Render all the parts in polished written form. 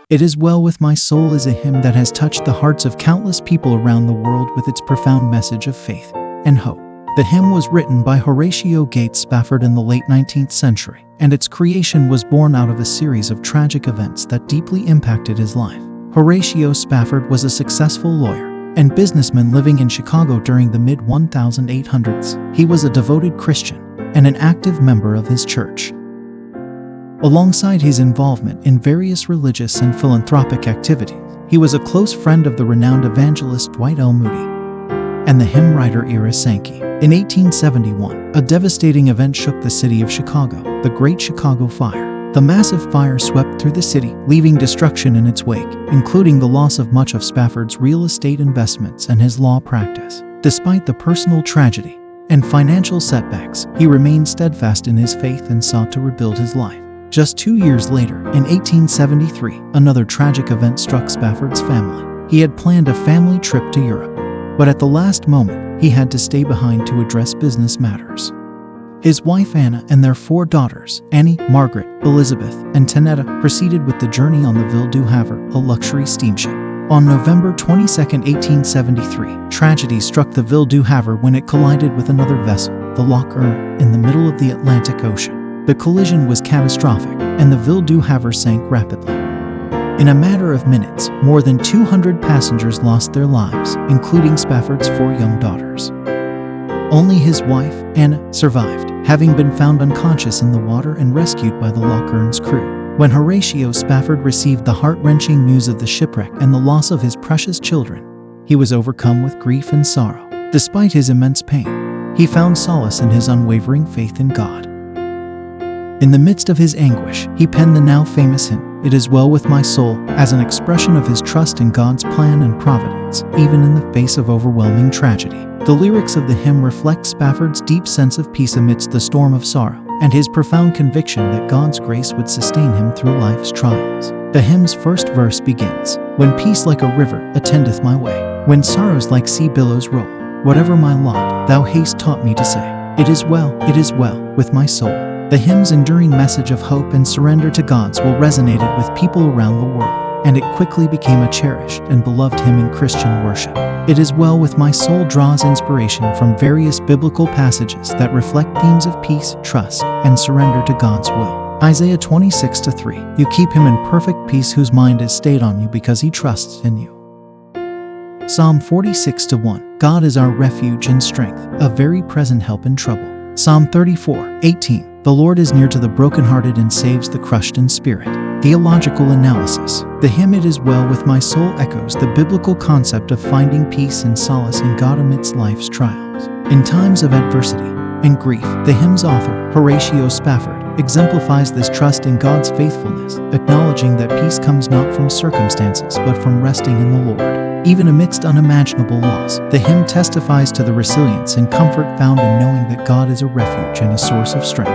It Is Well With My Soul is a hymn that has touched the hearts of countless people around the world with its profound message of faith and hope. The hymn was written by Horatio G. Spafford in the late 19th century, and its creation was born out of a series of tragic events that deeply impacted his life. Horatio Spafford was a successful lawyer and businessman living in Chicago during the mid-1800s. He was a devoted Christian and an active member of his church. Alongside his involvement in various religious and philanthropic activities, he was a close friend of the renowned evangelist Dwight L. Moody and the hymn writer Ira Sankey. In 1871, a devastating event shook the city of Chicago, the Great Chicago Fire. The massive fire swept through the city, leaving destruction in its wake, including the loss of much of Spafford's real estate investments and his law practice. Despite the personal tragedy and financial setbacks, he remained steadfast in his faith and sought to rebuild his life. Just 2 years later, in 1873, another tragic event struck Spafford's family. He had planned a family trip to Europe, but at the last moment, he had to stay behind to address business matters. His wife Anna and their 4 daughters, Annie, Margaret, Elizabeth, and Tanetta, proceeded with the journey on the Ville du Havre, a luxury steamship. On November 22, 1873, tragedy struck the Ville du Havre when it collided with another vessel, the Loch Earn, in the middle of the Atlantic Ocean. The collision was catastrophic, and the Ville du Havre sank rapidly. In a matter of minutes, more than 200 passengers lost their lives, including Spafford's 4 young daughters. Only his wife, Anna, survived, having been found unconscious in the water and rescued by the Loch Earn's crew. When Horatio Spafford received the heart-wrenching news of the shipwreck and the loss of his precious children, he was overcome with grief and sorrow. Despite his immense pain, he found solace in his unwavering faith in God. In the midst of his anguish, he penned the now famous hymn, "It Is Well With My Soul," as an expression of his trust in God's plan and providence, even in the face of overwhelming tragedy. The lyrics of the hymn reflect Spafford's deep sense of peace amidst the storm of sorrow, and his profound conviction that God's grace would sustain him through life's trials. The hymn's first verse begins, "When peace like a river attendeth my way, when sorrows like sea billows roll, whatever my lot, thou hast taught me to say, it is well with my soul." The hymn's enduring message of hope and surrender to God's will resonated with people around the world, and it quickly became a cherished and beloved hymn in Christian worship. "It Is Well With My Soul" draws inspiration from various biblical passages that reflect themes of peace, trust, and surrender to God's will. Isaiah 26:3, "You keep him in perfect peace whose mind is stayed on you because he trusts in you." Psalm 46:1, "God is our refuge and strength, a very present help in trouble." Psalm 34:18, "The Lord is near to the brokenhearted and saves the crushed in spirit." Theological analysis. The hymn "It Is Well With My Soul" echoes the biblical concept of finding peace and solace in God amidst life's trials. In times of adversity and grief, the hymn's author, Horatio Spafford, exemplifies this trust in God's faithfulness, acknowledging that peace comes not from circumstances but from resting in the Lord. Even amidst unimaginable loss, the hymn testifies to the resilience and comfort found in knowing that God is a refuge and a source of strength.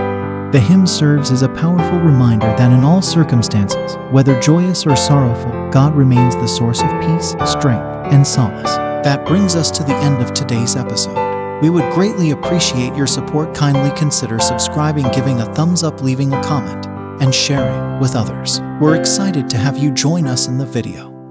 The hymn serves as a powerful reminder that in all circumstances, whether joyous or sorrowful, God remains the source of peace, strength, and solace. That brings us to the end of today's episode. We would greatly appreciate your support. Kindly consider subscribing, giving a thumbs up, leaving a comment, and sharing with others. We're excited to have you join us in the video.